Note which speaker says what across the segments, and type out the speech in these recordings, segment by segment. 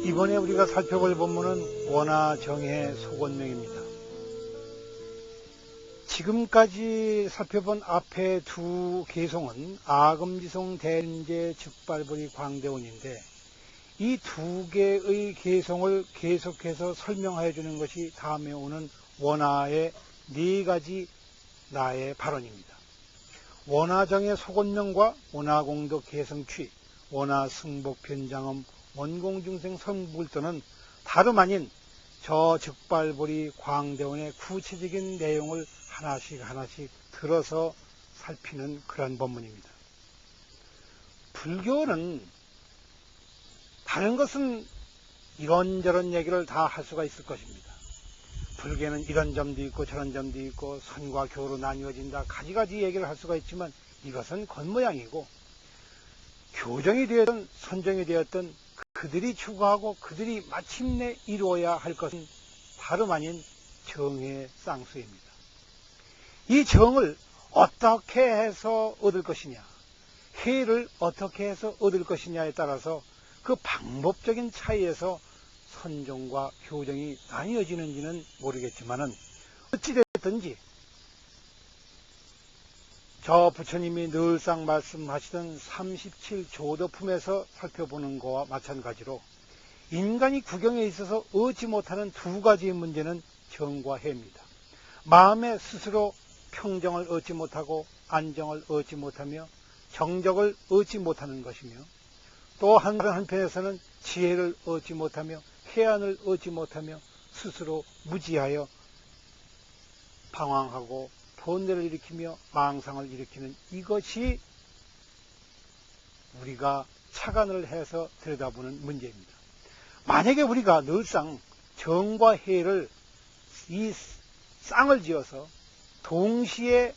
Speaker 1: 이번에 우리가 살펴볼 본문은 원화정의 속원명입니다. 지금까지 살펴본 앞에 두 개송은 아금지송, 대림제, 즉발벌이, 광대원인데 이 두 개의 개송을 계속해서 설명하여 주는 것이 다음에 오는 원화의 네 가지 나의 발언입니다. 원화정의 속원명과 원화공덕 개성취, 원화승복 변장음, 원공중생 선불도는 다름 아닌 저 즉발벌이 광대원의 구체적인 내용을 하나씩 들어서 살피는 그런 본문입니다. 불교는 다른 것은 이런저런 얘기를 다 할 수가 있을 것입니다. 불교는 이런 점도 있고 저런 점도 있고 선과 교로 나뉘어진다, 가지가지 얘기를 할 수가 있지만 이것은 겉모양이고, 교정이 되었든 선정이 되었든 그들이 추구하고 그들이 마침내 이루어야 할 것은 다름 아닌 정의 쌍수입니다. 이 정을 어떻게 해서 얻을 것이냐, 해를 어떻게 해서 얻을 것이냐에 따라서 그 방법적인 차이에서 선정과 교정이 나뉘어지는지는 모르겠지만은 어찌됐든지 저 부처님이 늘상 말씀하시던 37조도품에서 살펴보는 것과 마찬가지로 인간이 구경에 있어서 얻지 못하는 두 가지의 문제는 정과 해입니다. 마음에 스스로 평정을 얻지 못하고 안정을 얻지 못하며 정적을 얻지 못하는 것이며, 또 한편에서는 지혜를 얻지 못하며 해안을 얻지 못하며 스스로 무지하여 방황하고 번뇌를 일으키며 망상을 일으키는 이것이 우리가 착안을 해서 들여다보는 문제입니다. 만약에 우리가 늘상 정과 해를 이 쌍을 지어서 동시에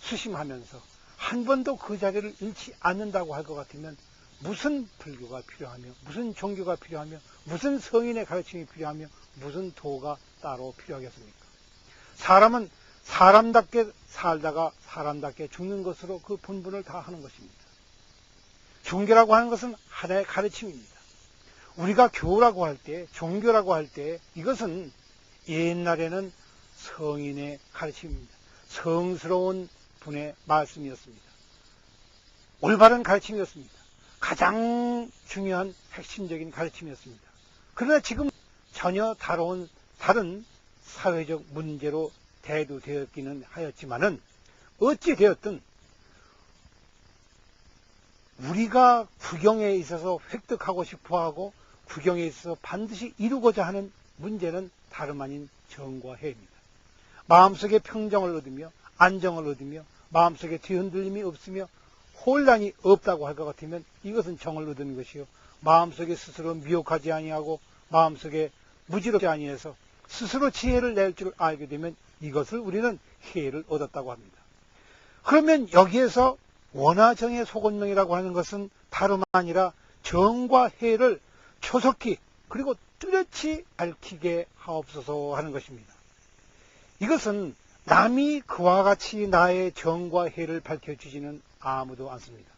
Speaker 1: 수심하면서 한 번도 그 자리를 잃지 않는다고 할 것 같으면 무슨 불교가 필요하며 무슨 종교가 필요하며 무슨 성인의 가르침이 필요하며 무슨 도가 따로 필요하겠습니까? 사람은 사람답게 살다가 사람답게 죽는 것으로 그 본분을 다 하는 것입니다. 종교라고 하는 것은 하나의 가르침입니다. 우리가 교라고 할 때, 종교라고 할 때 이것은 옛날에는 성인의 가르침입니다. 성스러운 분의 말씀이었습니다. 올바른 가르침이었습니다. 가장 중요한 핵심적인 가르침이었습니다. 그러나 지금 전혀 다른 사회적 문제로 대두되었기는 하였지만은 어찌 되었든 우리가 구경에 있어서 획득하고 싶어하고 구경에 있어서 반드시 이루고자 하는 문제는 다름 아닌 정과 해입니다. 마음속에 평정을 얻으며 안정을 얻으며 마음속에 뒤흔들림이 없으며 혼란이 없다고 할 것 같으면 이것은 정을 얻는 것이요, 마음속에 스스로 미혹하지 아니하고 마음속에 무지럽지 아니해서 스스로 지혜를 낼 줄 알게 되면 이것을 우리는 해를 얻었다고 합니다. 그러면 여기에서 원화정의 속원명이라고 하는 것은 다름 아니라 정과 해를 초속히 그리고 뚜렷이 밝히게 하옵소서 하는 것입니다. 이것은 남이 그와 같이 나의 정과 해를 밝혀주지는 아무도 않습니다.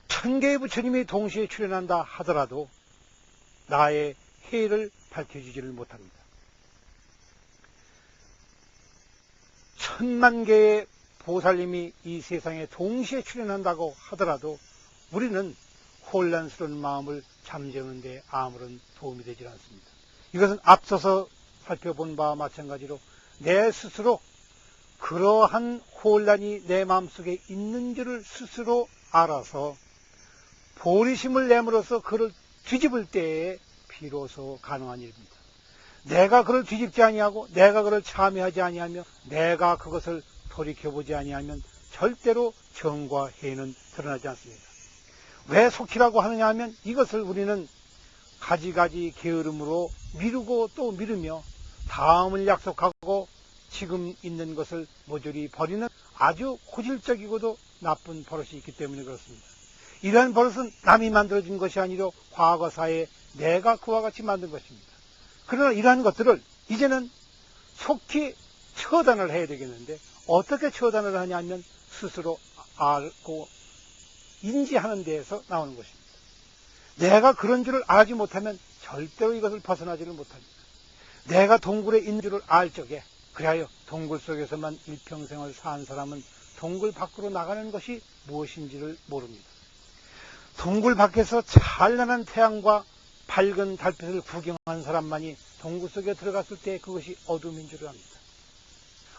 Speaker 1: 1000개의 부처님이 동시에 출연한다 하더라도 나의 해를 밝혀주지를 못합니다. 1000만 개의 보살님이 이 세상에 동시에 출연한다고 하더라도 우리는 혼란스러운 마음을 잠재우는 데 아무런 도움이 되지 않습니다. 이것은 앞서서 살펴본 바와 마찬가지로 내 스스로 그러한 혼란이 내 마음속에 있는 줄을 스스로 알아서 보리심을 내므로써 그를 뒤집을 때에 비로소 가능한 일입니다. 내가 그를 뒤집지 아니하고 내가 그를 참여하지 아니하며 내가 그것을 돌이켜보지 아니하면 절대로 정과 해는 드러나지 않습니다. 왜 속히라고 하느냐 하면 이것을 우리는 가지가지 게으름으로 미루고 또 미루며 다음을 약속하고 지금 있는 것을 모조리 버리는 아주 고질적이고도 나쁜 버릇이 있기 때문에 그렇습니다. 이러한 버릇은 남이 만들어준 것이 아니라 과거사에 내가 그와 같이 만든 것입니다. 그러나 이러한 것들을 이제는 속히 처단을 해야 되겠는데 어떻게 처단을 하냐면 스스로 알고 인지하는 데에서 나오는 것입니다. 내가 그런 줄을 알지 못하면 절대로 이것을 벗어나지를 못합니다. 내가 동굴에 있는 줄을 알 적에, 그리하여 동굴 속에서만 일평생을 산 사람은 동굴 밖으로 나가는 것이 무엇인지를 모릅니다. 동굴 밖에서 찬란한 태양과 밝은 달빛을 구경한 사람만이 동굴 속에 들어갔을 때 그것이 어둠인 줄을 압니다.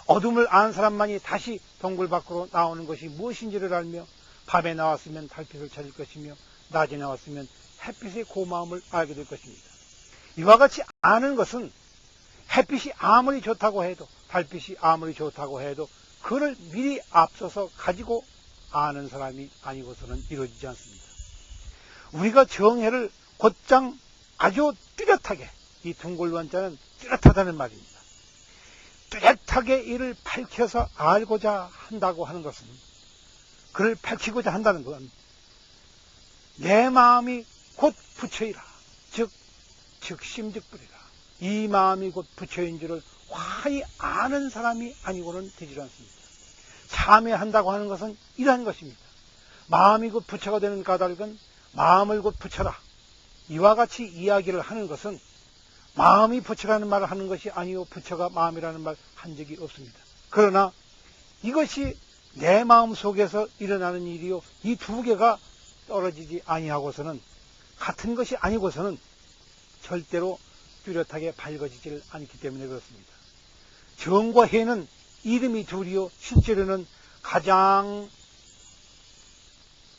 Speaker 1: 어둠을 안 사람만이 다시 동굴 밖으로 나오는 것이 무엇인지를 알며, 밤에 나왔으면 달빛을 찾을 것이며 낮에 나왔으면 햇빛의 고마움을 알게 될 것입니다. 이와 같이 아는 것은 햇빛이 아무리 좋다고 해도, 달빛이 아무리 좋다고 해도 그를 미리 앞서서 가지고 아는 사람이 아니고서는 이루어지지 않습니다. 우리가 정해를 곧장 아주 뚜렷하게, 이 둥글원자는 뚜렷하다는 말입니다. 뚜렷하게 이를 밝혀서 알고자 한다고 하는 것은, 그를 밝히고자 한다는 건 내 마음이 곧 부처이라, 즉 즉심즉불이라, 이 마음이 곧 부처인 줄을 환히 아는 사람이 아니고는 되질 않습니다. 참회한다고 하는 것은 이러한 것입니다. 마음이 곧 부처가 되는 까닭은 마음을 곧 부처라, 이와 같이 이야기를 하는 것은 마음이 부처라는 말을 하는 것이 아니요 부처가 마음이라는 말 한 적이 없습니다. 그러나 이것이 내 마음 속에서 일어나는 일이요, 이 두 개가 떨어지지 아니하고서는, 같은 것이 아니고서는 절대로 뚜렷하게 밝아지질 않기 때문에 그렇습니다. 정과 해는 이름이 둘이요, 실제로는 가장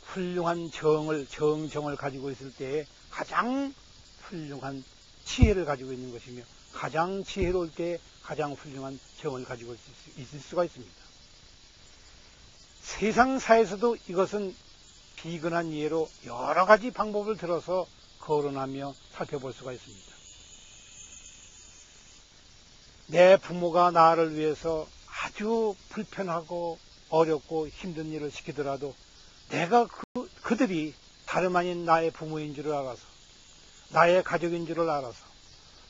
Speaker 1: 훌륭한 정을 가지고 있을 때에 가장 훌륭한 지혜를 가지고 있는 것이며, 가장 지혜로울 때에 가장 훌륭한 정을 가지고 있을 수가 있습니다. 세상사에서도 이것은 비근한 예로 여러 가지 방법을 들어서 거론하며 살펴볼 수가 있습니다. 내 부모가 나를 위해서 아주 불편하고 어렵고 힘든 일을 시키더라도 내가 그들이 다름 아닌 나의 부모인 줄을 알아서, 나의 가족인 줄을 알아서,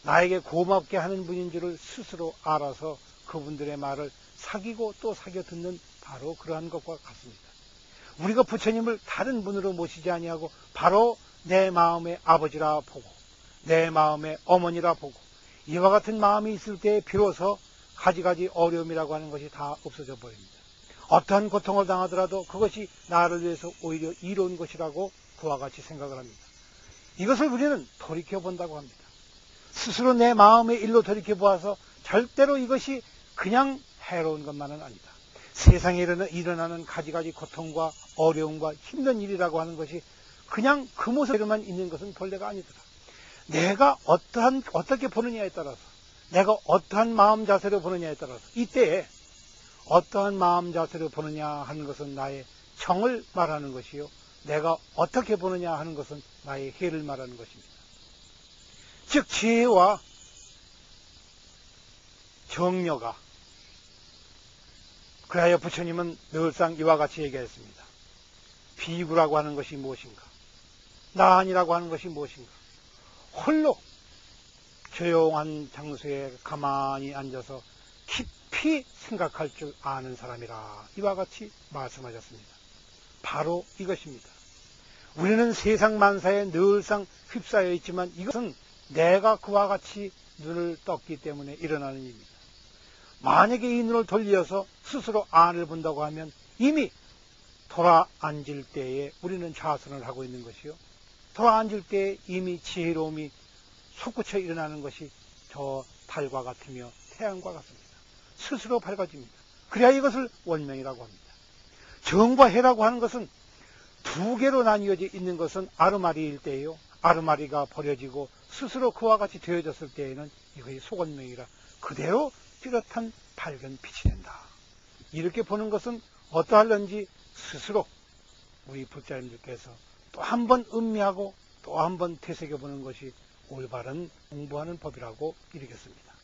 Speaker 1: 나에게 고맙게 하는 분인 줄을 스스로 알아서 그분들의 말을 사귀고 또 사겨 듣는 바로 그러한 것과 같습니다. 우리가 부처님을 다른 분으로 모시지 아니하고 바로 내 마음의 아버지라 보고, 내 마음의 어머니라 보고, 이와 같은 마음이 있을 때 비로소 가지가지 어려움이라고 하는 것이 다 없어져 버립니다. 어떠한 고통을 당하더라도 그것이 나를 위해서 오히려 이로운 것이라고 그와 같이 생각을 합니다. 이것을 우리는 돌이켜본다고 합니다. 스스로 내 마음의 일로 돌이켜보아서 절대로 이것이 그냥 해로운 것만은 아니다. 세상에 일어나는 가지가지 고통과 어려움과 힘든 일이라고 하는 것이 그냥 그 모습에만 있는 것은 본래가 아니더라. 내가 어떻게 보느냐에 따라서, 내가 어떠한 마음 자세로 보느냐에 따라서, 이때에 어떠한 마음 자세로 보느냐 하는 것은 나의 정을 말하는 것이요, 내가 어떻게 보느냐 하는 것은 나의 해를 말하는 것입니다. 즉 지혜와 정려가, 그래야 부처님은 늘상 이와 같이 얘기했습니다. 비구라고 하는 것이 무엇인가, 나한이라고 하는 것이 무엇인가, 홀로 조용한 장소에 가만히 앉아서 깊이 생각할 줄 아는 사람이라, 이와 같이 말씀하셨습니다. 바로 이것입니다. 우리는 세상 만사에 늘상 휩싸여 있지만 이것은 내가 그와 같이 눈을 떴기 때문에 일어나는 일입니다. 만약에 이 눈을 돌려서 스스로 안을 본다고 하면 이미 돌아앉을 때에 우리는 좌선을 하고 있는 것이요, 돌아앉을 때에 이미 지혜로움이 솟구쳐 일어나는 것이 저 달과 같으며 태양과 같습니다. 스스로 밝아집니다. 그래야 이것을 원명이라고 합니다. 정과 해라고 하는 것은 두 개로 나뉘어져 있는 것은 아르마리일 때예요. 아르마리가 버려지고 스스로 그와 같이 되어졌을 때에는 이것이 소원명이라 그대로 뚜렷한 밝은 빛이 된다. 이렇게 보는 것은 어떠할런지 스스로 우리 불자님들께서 또 한 번 음미하고 또 한 번 되새겨보는 것이 올바른 공부하는 법이라고 이르겠습니다.